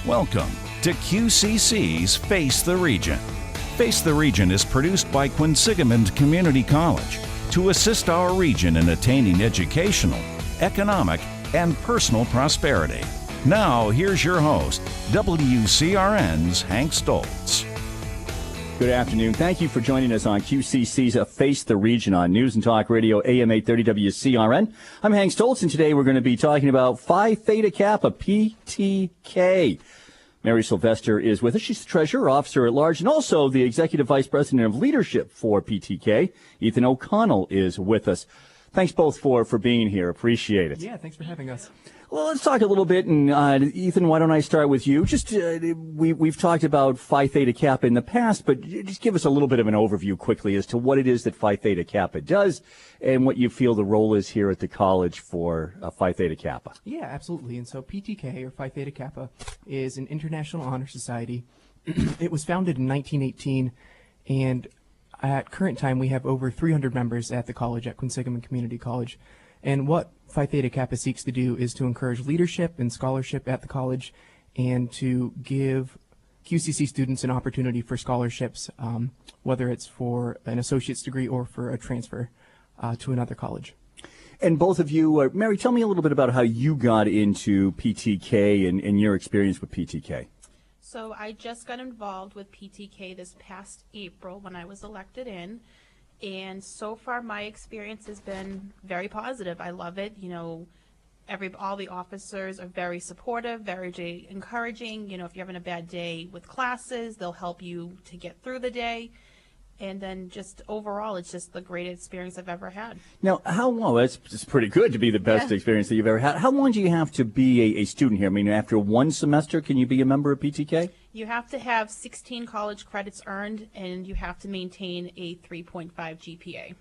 Welcome to QCC's Face the Region. Face the Region is produced by Quinsigamond Community College to assist our region in attaining educational, economic, and personal prosperity. Now, here's your host, WCRN's Hank Stoltz. Good afternoon. Thank you for joining us on QCC's Face the Region on News and Talk Radio AM 830 WCRN. I'm Hank Stoltz, and today we're going to be talking about Phi Theta Kappa, PTK. Mary Sylvester is with us. She's the Treasurer, Officer at Large, and also the Executive Vice President of Leadership for PTK. Ethan O'Connell is with us. Thanks both for being here. Appreciate it. Yeah, thanks for having us. Well, let's talk a little bit, and Ethan, why don't I start with you? Just we've talked about Phi Theta Kappa in the past, but just give us a little bit of an overview quickly as to what it is that Phi Theta Kappa does and what you feel the role is here at the college for Phi Theta Kappa. Yeah, absolutely. And so PTK, or Phi Theta Kappa, is an international honor society. It was founded in 1918, and at current time we have over 300 members at the college, at Quinsigamond Community College. And what Phi Theta Kappa seeks to do is to encourage leadership and scholarship at the college and to give QCC students an opportunity for scholarships, whether it's for an associate's degree or for a transfer to another college. And both of you, Mary, tell me a little bit about how you got into PTK and your experience with PTK. So I just got involved with PTK this past April when I was elected in. And so far, my experience has been very positive. I love it. You know, all the officers are very supportive, very encouraging. You know, if you're having a bad day with classes, they'll help you to get through the day. And then just overall, it's just the greatest experience I've ever had. Now, how long? That's pretty good to be the best experience that you've ever had. How long do you have to be a student here? I mean, after one semester, can you be a member of PTK? You have to have 16 college credits earned, and you have to maintain a 3.5 GPA.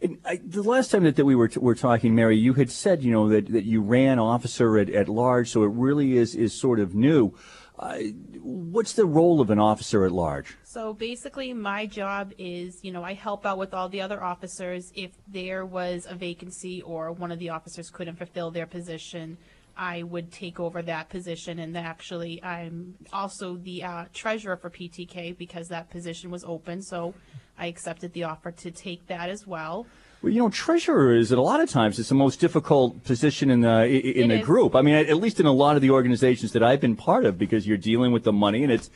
And the last time that we were talking, Mary, you had said, you know, that you ran officer at large, so it really is sort of new. What's the role of an officer at large? So basically my job is, you know, I help out with all the other officers. If there was a vacancy or one of the officers couldn't fulfill their position, I would take over that position. And actually I'm also the treasurer for PTK because that position was open. So I accepted the offer to take that as well. Well, you know, treasurer is, a lot of times, it's the most difficult position in the group. I mean, at least in a lot of the organizations that I've been part of, because you're dealing with the money and it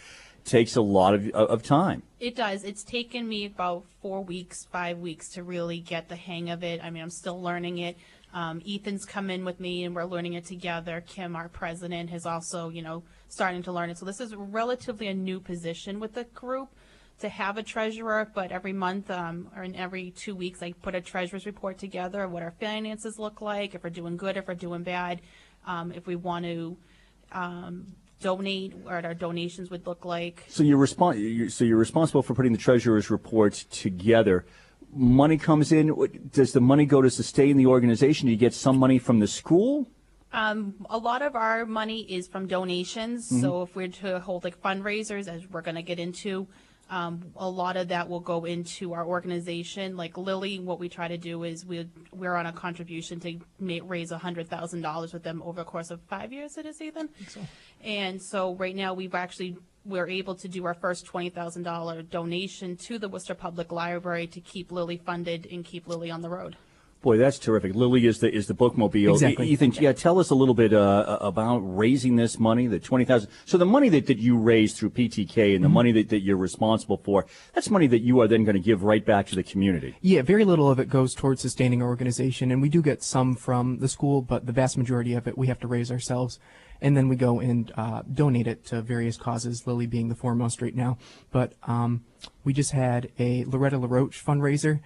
takes a lot of time. It does. It's taken me about 4 weeks, 5 weeks to really get the hang of it. I mean, I'm still learning it. Ethan's come in with me and we're learning it together. Kim, our president, has also, you know, starting to learn it. So this is relatively a new position with the group to have a treasurer, but every month or in every 2 weeks I put a treasurer's report together of what our finances look like, if we're doing good, if we're doing bad, if we want to donate, what our donations would look like. So you're responsible for putting the treasurer's report together. Money comes in. Does the money go to sustain the organization? Do you get some money from the school? A lot of our money is from donations. Mm-hmm. So if we're to hold like fundraisers, as we're going to get into, a lot of that will go into our organization. Like Lily, what we try to do is we're on a contribution to raise $100,000 with them over the course of 5 years. It is, Ethan? I think so. And so right now we're able to do our first $20,000 donation to the Worcester Public Library to keep Lily funded and keep Lily on the road. Boy, that's terrific. Lily is the bookmobile. Exactly. Ethan, yeah, tell us a little bit about raising this money, the $20,000. So the money that you raise through PTK and the money that you're responsible for, that's money that you are then going to give right back to the community. Yeah, very little of it goes towards sustaining our organization, and we do get some from the school, but the vast majority of it we have to raise ourselves. And then we go and donate it to various causes, Lily being the foremost right now. But we just had a Loretta LaRoche fundraiser,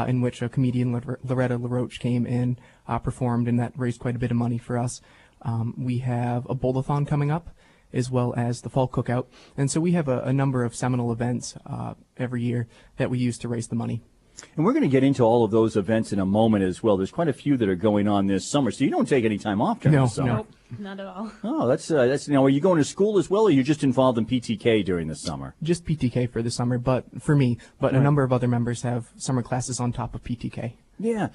in which a comedian, Loretta LaRoche, came and performed, and that raised quite a bit of money for us. We have a bowl-a-thon coming up, as well as the fall cookout. And so we have a number of seminal events every year that we use to raise the money. And we're going to get into all of those events in a moment as well. There's quite a few that are going on this summer, so you don't take any time off during the summer. Nope, not at all. Oh, that's now. Are you going to school as well, or are you just involved in PTK during the summer? Just PTK for the summer, but for me, but a number of other members have summer classes on top of PTK. Yeah.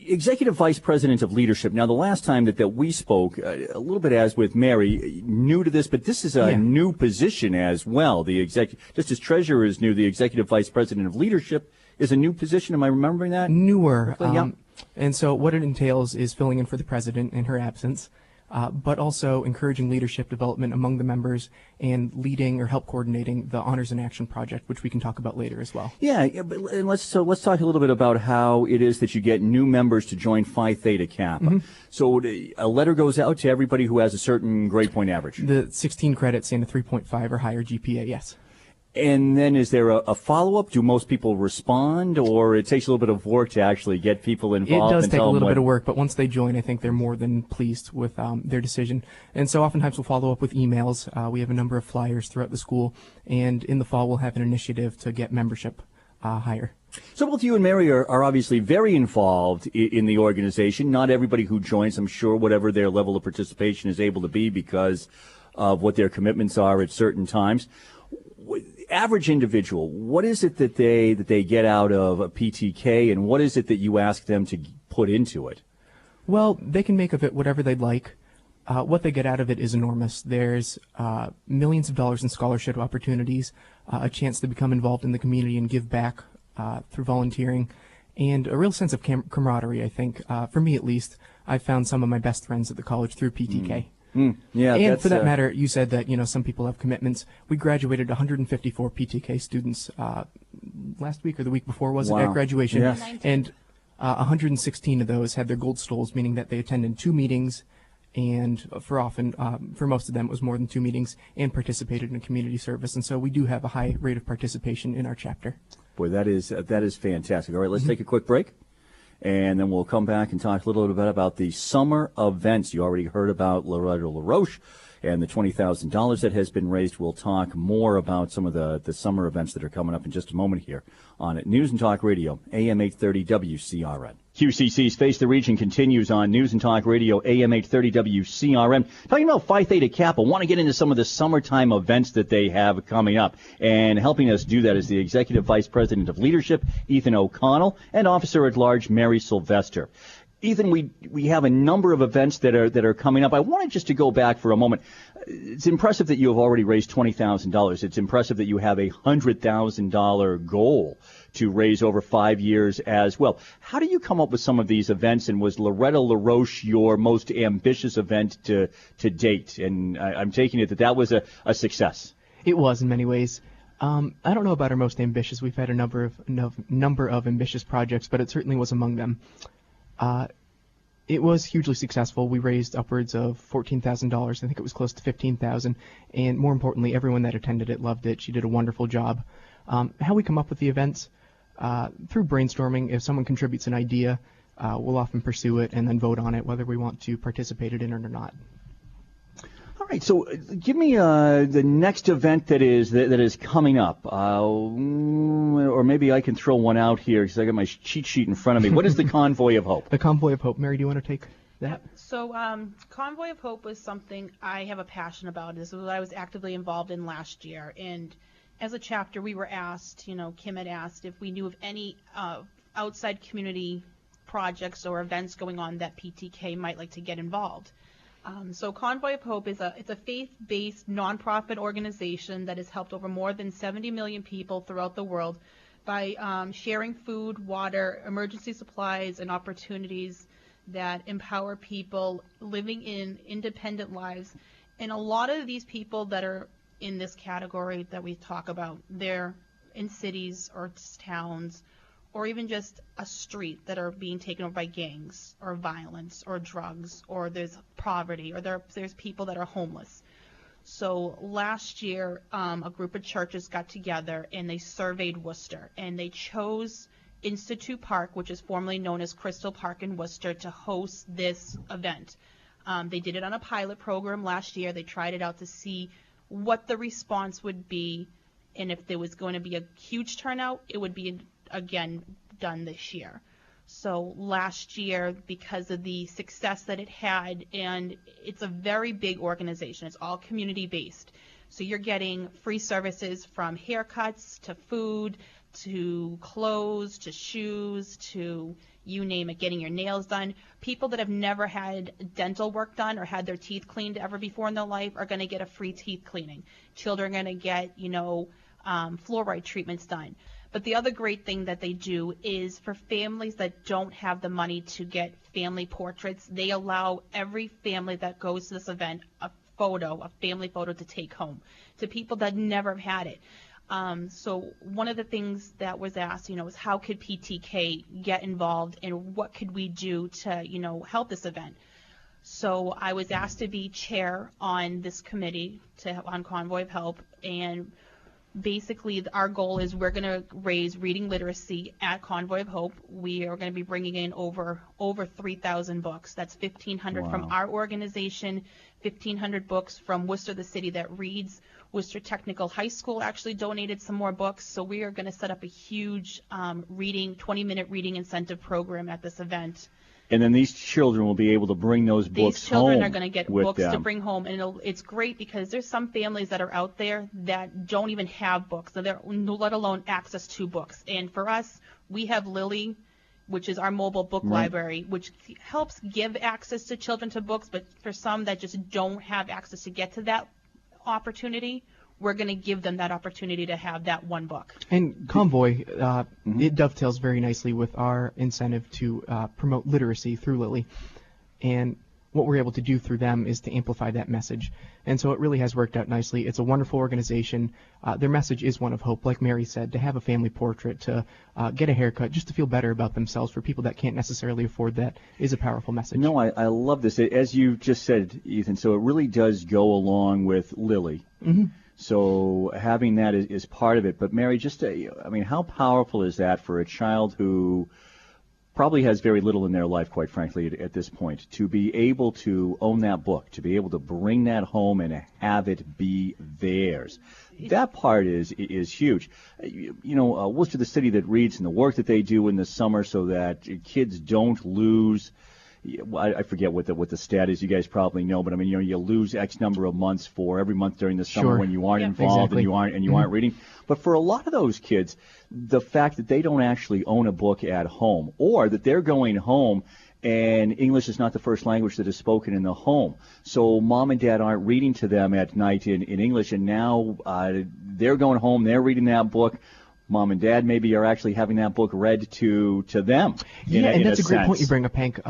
Executive Vice President of Leadership. Now, the last time that we spoke, a little bit as with Mary, new to this, but this is a new position as well. Just as Treasurer is new, the Executive Vice President of Leadership is a new position. Am I remembering that? Newer. Yeah. And so what it entails is filling in for the president in her absence, but also encouraging leadership development among the members and leading or help coordinating the Honors in Action project, which we can talk about later as well. Yeah, but let's talk a little bit about how it is that you get new members to join Phi Theta Kappa. Mm-hmm. So a letter goes out to everybody who has a certain grade point average. The 16 credits and a 3.5 or higher GPA, yes. And then is there a follow-up? Do most people respond, or it takes a little bit of work to actually get people involved? It does take a little bit of work, but once they join, I think they're more than pleased with their decision. And so oftentimes we'll follow up with emails. We have a number of flyers throughout the school, and in the fall we'll have an initiative to get membership higher. So both you and Mary are obviously very involved in the organization. Not everybody who joins, I'm sure, whatever their level of participation is able to be because of what their commitments are at certain times. Average individual, what is it that they get out of a PTK, and what is it that you ask them to put into it? Well, they can make of it whatever they'd like. What they get out of it is enormous. There's millions of dollars in scholarship opportunities, a chance to become involved in the community and give back through volunteering, and a real sense of camaraderie, I think. For me, at least, I've found some of my best friends at the college through PTK. Yeah, and for that matter, you said that some people have commitments. We graduated 154 PTK students last week or the week before, was it, at graduation? Yes. And 116 of those had their gold stoles, meaning that they attended 2 meetings, and for most of them, it was more than 2 meetings, and participated in community service. And so we do have a high rate of participation in our chapter. Boy, that is fantastic. All right, let's take a quick break. And then we'll come back and talk a little bit about the summer events. You already heard about Loretta LaRoche and the $20,000 that has been raised. We'll talk more about some of the summer events that are coming up in just a moment here on News and Talk Radio, AM 830 WCRN. QCC's Face the Region continues on News and Talk Radio, AM 830 WCRN. Talking about Phi Theta Kappa, want to get into some of the summertime events that they have coming up. And helping us do that is the Executive Vice President of Leadership, Ethan O'Connell, and Officer at Large, Mary Sylvester. Ethan, we have a number of events that are coming up. I wanted just to go back for a moment. It's impressive that you have already raised $20,000. It's impressive that you have a $100,000 goal to raise over 5 years as well. How do you come up with some of these events, and was Loretta LaRoche your most ambitious event to date? And I'm taking it that was a success. It was in many ways. I don't know about our most ambitious. We've had a number of ambitious projects, but it certainly was among them. It was hugely successful. We raised upwards of $14,000. I think it was close to $15,000. And more importantly, everyone that attended it loved it. She did a wonderful job. How we come up with the events? Through brainstorming. If someone contributes an idea, we'll often pursue it and then vote on it, whether we want to participate in it or not. All right, so give me the next event that is coming up, or maybe I can throw one out here because I got my cheat sheet in front of me. What is the Convoy of Hope? The Convoy of Hope. Mary, do you want to take that? So Convoy of Hope was something I have a passion about. This was what I was actively involved in last year. And as a chapter, we were asked, Kim had asked if we knew of any outside community projects or events going on that PTK might like to get involved. So Convoy of Hope it's a faith-based nonprofit organization that has helped over more than 70 million people throughout the world by sharing food, water, emergency supplies, and opportunities that empower people living in independent lives. And a lot of these people that are in this category that we talk about, they're in cities or towns or even just a street that are being taken over by gangs or violence or drugs, or there's poverty, or there's people that are homeless. So last year, a group of churches got together and they surveyed Worcester, and they chose Institute Park, which is formerly known as Crystal Park in Worcester, to host this event. They did it on a pilot program last year. They tried it out to see what the response would be, and if there was going to be a huge turnout, it would be again done this year. So last year, because of the success that it had, and it's a very big organization, it's all community-based. So you're getting free services from haircuts to food to clothes to shoes to you name it, getting your nails done. People that have never had dental work done or had their teeth cleaned ever before in their life are going to get a free teeth cleaning. Children are going to get, fluoride treatments done. But the other great thing that they do is for families that don't have the money to get family portraits, they allow every family that goes to this event a family photo to take home to people that never have had it. So one of the things that was asked, is how could PTK get involved and what could we do to, help this event? So I was asked to be chair on this committee on Convoy of Hope, and basically our goal is we're going to raise reading literacy at Convoy of Hope. We are going to be bringing in over 3,000 books. That's 1,500 from our organization, 1,500 books from Worcester, the city that reads. Worcester Technical High School actually donated some more books, so we are going to set up a huge 20-minute reading incentive program at this event. And then these children will be able to bring those books home. These children are going to get books them. to bring home, and it's great because there's some families that are out there that don't even have books, let alone access to books. And for us, we have Lily, which is our mobile book library, which helps give access to children to books, but for some that just don't have access to get to that opportunity, we're going to give them that opportunity to have that one book. And Convoy, it dovetails very nicely with our incentive to promote literacy through Lily. And what we're able to do through them is to amplify that message. And so it really has worked out nicely. It's a wonderful organization. Their message is one of hope, like Mary said, to have a family portrait, to get a haircut, just to feel better about themselves. For people that can't necessarily afford that is a powerful message. No, I love this. As you just said, Ethan, so it really does go along with Lily. Mm-hmm. So having that is part of it. But Mary, how powerful is that for a child who probably has very little in their life, quite frankly, at this point, to be able to own that book, to be able to bring that home and have it be theirs. That part is huge. Worcester, the city that reads, and the work that they do in the summer so that kids don't lose. I forget what the stat is. You guys probably know, but you lose X number of months for every month during the summer when you aren't involved and you aren't reading. But for a lot of those kids, the fact that they don't actually own a book at home, or that they're going home and English is not the first language that is spoken in the home, so mom and dad aren't reading to them at night in English, and now they're going home, they're reading that book. Mom and dad maybe are actually having that book read to them. And that's a great point you bring up, Hank.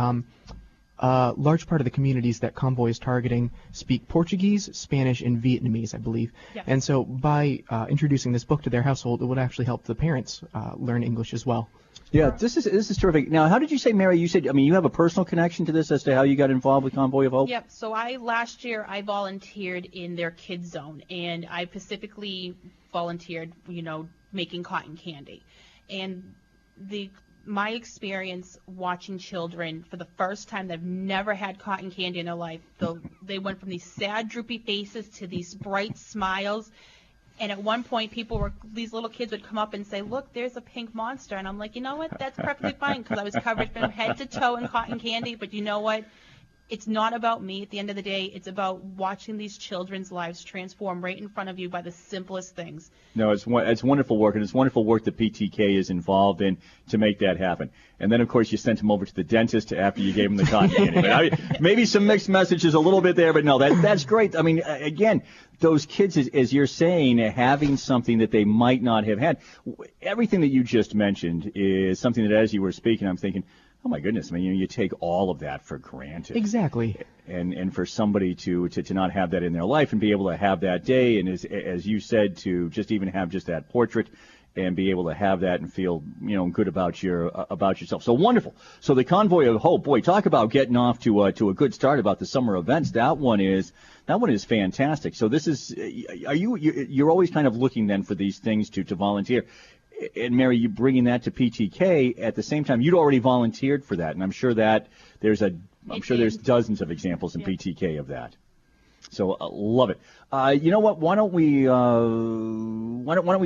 Large part of the communities that Convoy is targeting speak Portuguese, Spanish, and Vietnamese, I believe. Yes. And so by introducing this book to their household, it would actually help the parents learn English as well. Yeah, this is terrific. Now, how did you say, Mary, you said, you have a personal connection to this as to how you got involved with Convoy of Hope? Yep. So last year I volunteered in their kids zone, and I specifically volunteered, making cotton candy. And my experience watching children for the first time that have never had cotton candy in their life, they went from these sad, droopy faces to these bright smiles. And at one point, these little kids would come up and say, "Look, there's a pink monster." And I'm like, you know what? That's perfectly fine, because I was covered from head to toe in cotton candy. But you know what? It's not about me at the end of the day. It's about watching these children's lives transform right in front of you by the simplest things. No, it's wonderful work, and it's wonderful work that PTK is involved in to make that happen. And then, of course, you sent him over to the dentist after you gave him the cotton candy. Maybe some mixed messages a little bit there, but no, that's great. Again, those kids, as you're saying, having something that they might not have had. Everything that you just mentioned is something that, as you were speaking, I'm thinking, oh my goodness! You take all of that for granted. Exactly. And for somebody to not have that in their life and be able to have that day, and as you said, to just even have just that portrait and be able to have that and feel good about yourself. So wonderful. So the Convoy of Hope, boy, talk about getting off to a good start about the summer events. That one is fantastic. So this is you're always kind of looking then for these things to volunteer. And Mary, you bringing that to PTK at the same time, you'd already volunteered for that, and I'm sure that there's dozens of examples in PTK of that. So love it. You know what? Why don't we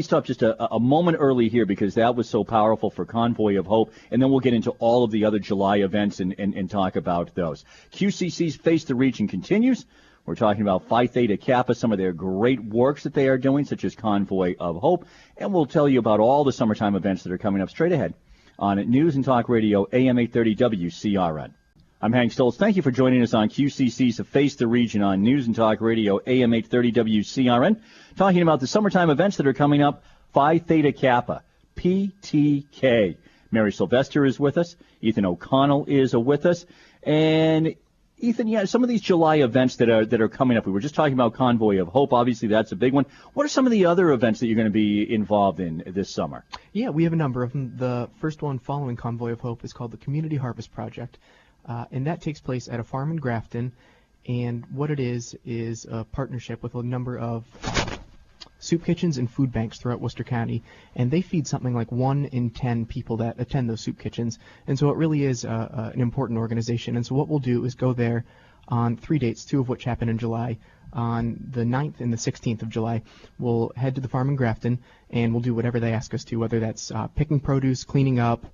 stop just a moment early here, because that was so powerful for Convoy of Hope, and then we'll get into all of the other July events and talk about those. QCC's Face the Region continues. We're talking about Phi Theta Kappa, some of their great works that they are doing, such as Convoy of Hope, and we'll tell you about all the summertime events that are coming up straight ahead on News and Talk Radio, AM 830 WCRN. I'm Hank Stoltz. Thank you for joining us on QCC's Face the Region on News and Talk Radio, AM 830 WCRN, talking about the summertime events that are coming up. Phi Theta Kappa, PTK. Mary Sylvester is with us. Ethan O'Connell is with us. And Ethan, yeah, some of these July events that are coming up. We were just talking about Convoy of Hope. Obviously, that's a big one. What are some of the other events that you're going to be involved in this summer? Yeah, we have a number of them. The first one following Convoy of Hope is called the Community Harvest Project. And that takes place at a farm in Grafton, and what it is a partnership with a number of soup kitchens and food banks throughout Worcester County, and they feed something like 1 in 10 people that attend those soup kitchens, and so it really is an important organization. And so what we'll do is go there on 3 dates, 2 of which happen in July. On the 9th and the 16th of July, we'll head to the farm in Grafton, and we'll do whatever they ask us to, whether that's picking produce, cleaning up,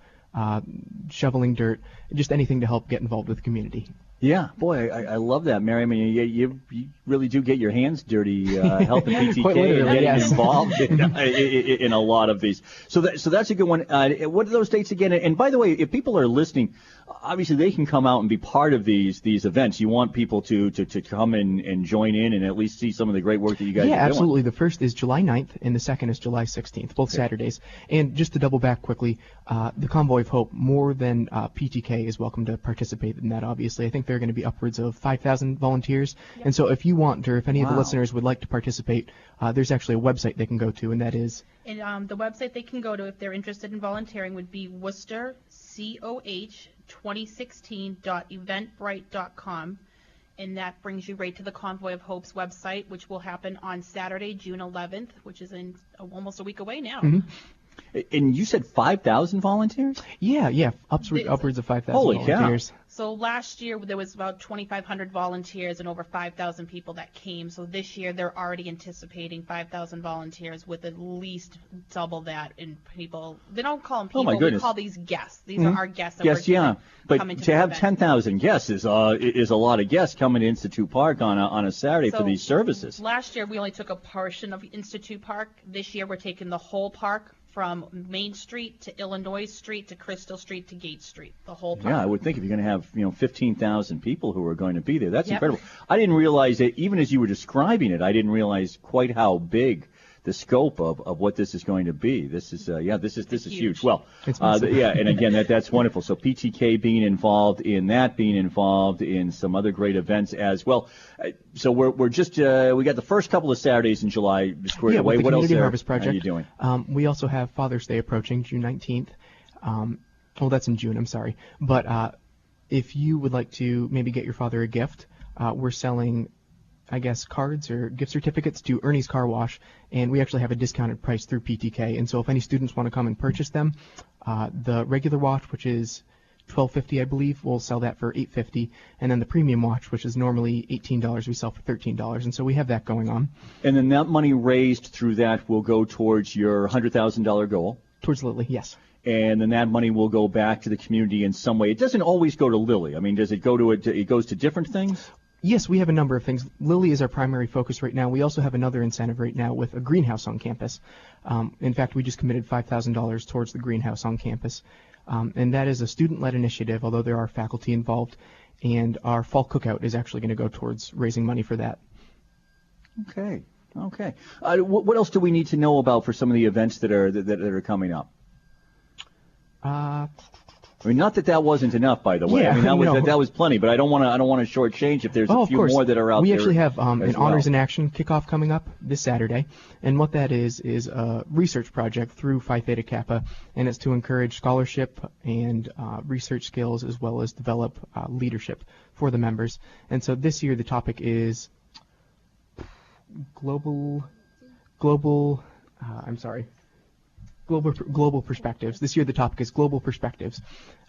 shoveling dirt, just anything to help get involved with the community. Yeah, boy, I love that, Mary. I mean, you really do get your hands dirty helping PTK and getting involved in a lot of these. So that's a good one. What are those dates again? And by the way, if people are listening, obviously they can come out and be part of these events. You want people to come and join in and at least see some of the great work that you guys are doing. Yeah, absolutely. The first is July 9th and the second is July 16th, both Saturdays. And just to double back quickly, the Convoy of Hope, more than PTK, is welcome to participate in that, obviously. I think there are going to be upwards of 5,000 volunteers. Yep. And so if you want, or if any of the listeners would like to participate, there's actually a website they can go to, and that is... And the website they can go to if they're interested in volunteering would be Worcester, COH2016.eventbrite.com. And that brings you right to the Convoy of Hope's website, which will happen on Saturday, June 11th, which is in almost a week away now. Mm-hmm. And you said 5,000 volunteers? Yeah, upwards of 5,000 volunteers. Cow. So last year there was about 2,500 volunteers and over 5,000 people that came. So this year they're already anticipating 5,000 volunteers with at least double that in people. They don't call them people. Oh my goodness. We call these guests. These are our guests that yes, we're but to have 10,000 guests is a lot of guests coming to Institute Park on a Saturday for these services. Last year we only took a portion of Institute Park. This year we're taking the whole park, from Main Street to Illinois Street to Crystal Street to Gate Street, the whole park. Yeah, I would think if you're going to have 15,000 people who are going to be there, that's incredible. I didn't realize that, even as you were describing it, I didn't realize quite how big the scope of what this is going to be. This is this is huge. Well, and again that's wonderful. So PTK being involved in that, being involved in some other great events as well. So we're just we got the first couple of Saturdays in July squared away. With the what else Harvest Project, are you doing? We also have Father's Day approaching, June 19th. That's in June. I'm sorry, but if you would like to maybe get your father a gift, we're selling, I guess, cards or gift certificates to Ernie's Car Wash, and we actually have a discounted price through PTK. And so if any students want to come and purchase them, the regular watch, which is $12.50, I believe, we'll sell that for $8.50, and then the premium watch, which is normally $18, we sell for $13. And so we have that going on. And then that money raised through that will go towards your $100,000 goal. Towards Lily, yes. And then that money will go back to the community in some way. It doesn't always go to Lily. I mean, does it go to it goes to different things? Yes, we have a number of things. Lily is our primary focus right now. We also have another incentive right now with a greenhouse on campus. In fact, we just committed $5,000 towards the greenhouse on campus. And that is a student-led initiative, although there are faculty involved. And our fall cookout is actually going to go towards raising money for that. Okay. What else do we need to know about for some of the events that are coming up? I mean, not that wasn't enough, by the way. Yeah, I mean, that was plenty, but I don't want to shortchange if there's a few more that are out there. We actually have an Honors in Action kickoff coming up this Saturday, and what that is a research project through Phi Theta Kappa, and it's to encourage scholarship and research skills as well as develop leadership for the members. And so this year the topic is global. I'm sorry. global perspectives. This year the topic is global perspectives.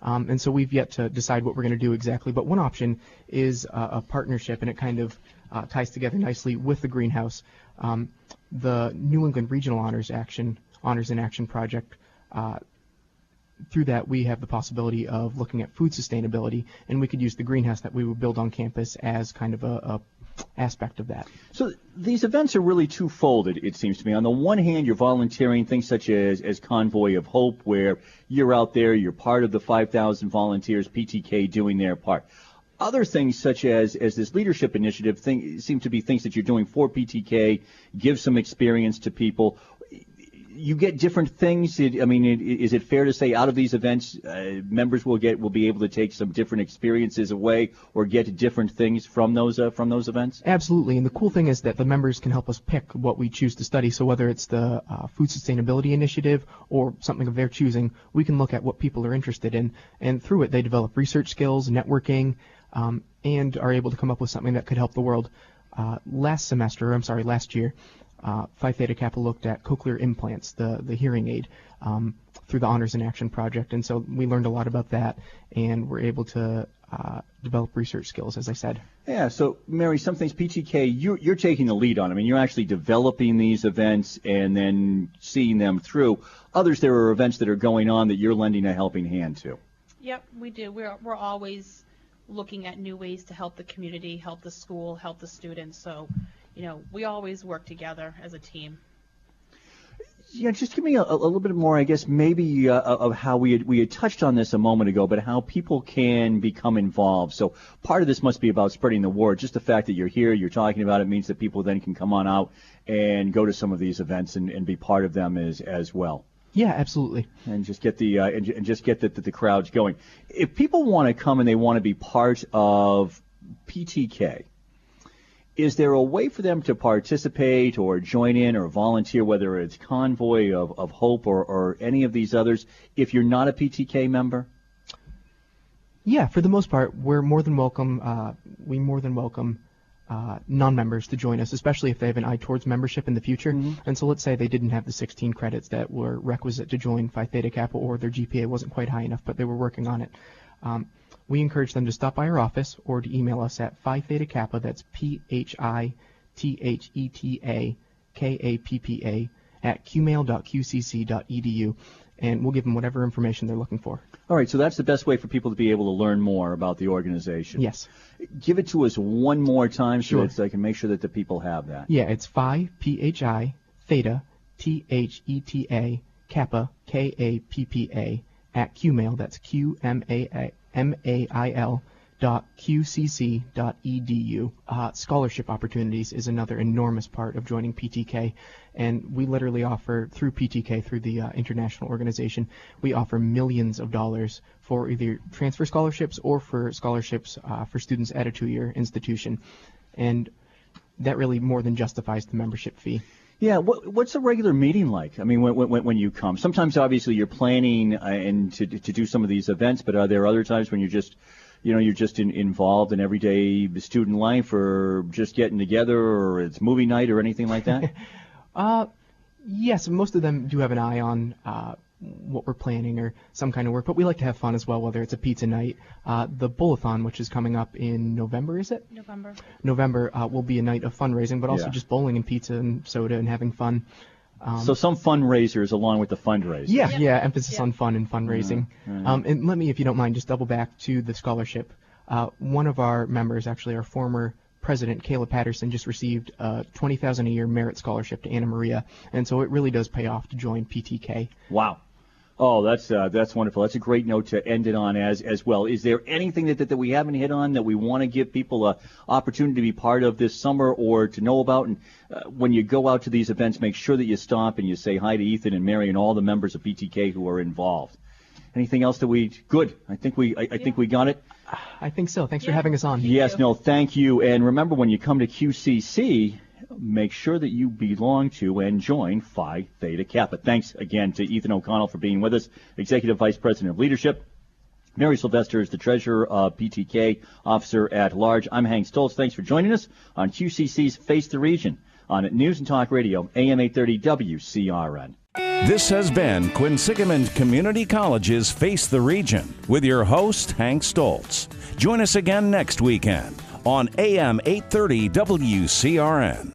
And so we've yet to decide what we're going to do exactly. But one option is a partnership, and it kind of ties together nicely with the greenhouse. The New England Regional Honors in Action project, through that we have the possibility of looking at food sustainability, and we could use the greenhouse that we would build on campus as kind of a aspect of that. So these events are really two-folded, it seems to me. On the one hand, you're volunteering things such as Convoy of Hope, where you're out there, you're part of the 5,000 volunteers, PTK doing their part. Other things such as this leadership initiative seem to be things that you're doing for PTK, give some experience to people. You get different things. Is it fair to say out of these events, members will be able to take some different experiences away or get different things from those events? Absolutely. And the cool thing is that the members can help us pick what we choose to study. So whether it's the food sustainability initiative or something of their choosing, we can look at what people are interested in. And through it, they develop research skills, networking, and are able to come up with something that could help the world. Last year, Phi Theta Kappa looked at cochlear implants, the hearing aid, through the Honors in Action project, and so we learned a lot about that, and were able to develop research skills, as I said. Yeah, so Mary, some things PTK, you're taking the lead on. I mean, you're actually developing these events and then seeing them through. Others, there are events that are going on that you're lending a helping hand to. Yep, we do. We're always looking at new ways to help the community, help the school, help the students. So, we always work together as a team. Yeah, just give me a little bit more, I guess, maybe of how we had touched on this a moment ago, but how people can become involved. So part of this must be about spreading the word. Just the fact that you're here, you're talking about it, means that people then can come on out and go to some of these events and be part of them as well. Yeah, absolutely. And just get the crowds going. If people want to come and they want to be part of PTK, is there a way for them to participate or join in or volunteer, whether it's Convoy of Hope or any of these others, if you're not a PTK member? Yeah, for the most part, we're more than welcome. We more than welcome non-members to join us, especially if they have an eye towards membership in the future. Mm-hmm. And so let's say they didn't have the 16 credits that were requisite to join Phi Theta Kappa, or their GPA wasn't quite high enough, but they were working on it. We encourage them to stop by our office or to email us at Phi Theta Kappa, that's PHITHETA KAPPA, at qmail.qcc.edu, and we'll give them whatever information they're looking for. All right, so that's the best way for people to be able to learn more about the organization. Yes. Give it to us one more time Sure. so that I can make sure that the people have that. Yeah, it's Phi, PHI, Theta, THETA, Kappa, KAPPA, at qmail, that's QMAIL.QCC.edu. Scholarship opportunities is another enormous part of joining PTK, and we literally offer, through PTK, through the international organization, we offer millions of dollars for either transfer scholarships or for scholarships for students at a two-year institution, and that really more than justifies the membership fee. Yeah, what's a regular meeting like? I mean, when you come, sometimes obviously you're planning and to do some of these events, but are there other times when you're just, involved in everyday student life, or just getting together, or it's movie night or anything like that? Yes, most of them do have an eye on what we're planning or some kind of work, but we like to have fun as well, whether it's a pizza night. The Bowl-a-thon, which is coming up in November, is it? November will be a night of fundraising, but also just bowling and pizza and soda and having fun. So some fundraisers along with the fundraising. Yeah, emphasis on fun and fundraising. Right. And let me, if you don't mind, just double back to the scholarship. One of our members, actually our former president, Kayla Patterson, just received a $20,000 a year merit scholarship to Anna Maria, and so it really does pay off to join PTK. Wow. Oh, that's wonderful. That's a great note to end it on as well. Is there anything that we haven't hit on that we want to give people an opportunity to be part of this summer or to know about? And when you go out to these events, make sure that you stop and you say hi to Ethan and Mary and all the members of PTK who are involved. Anything else good? I think we got it. I think so. Thanks for having us on. Yes, no, thank you. And remember, when you come to QCC, make sure that you belong to and join Phi Theta Kappa. Thanks again to Ethan O'Connell for being with us, Executive Vice President of Leadership. Mary Sylvester is the Treasurer of PTK, Officer at Large. I'm Hank Stoltz. Thanks for joining us on QCC's Face the Region on News and Talk Radio, AM 830 WCRN. This has been Quinsigamond Community College's Face the Region with your host, Hank Stoltz. Join us again next weekend on AM 830 WCRN.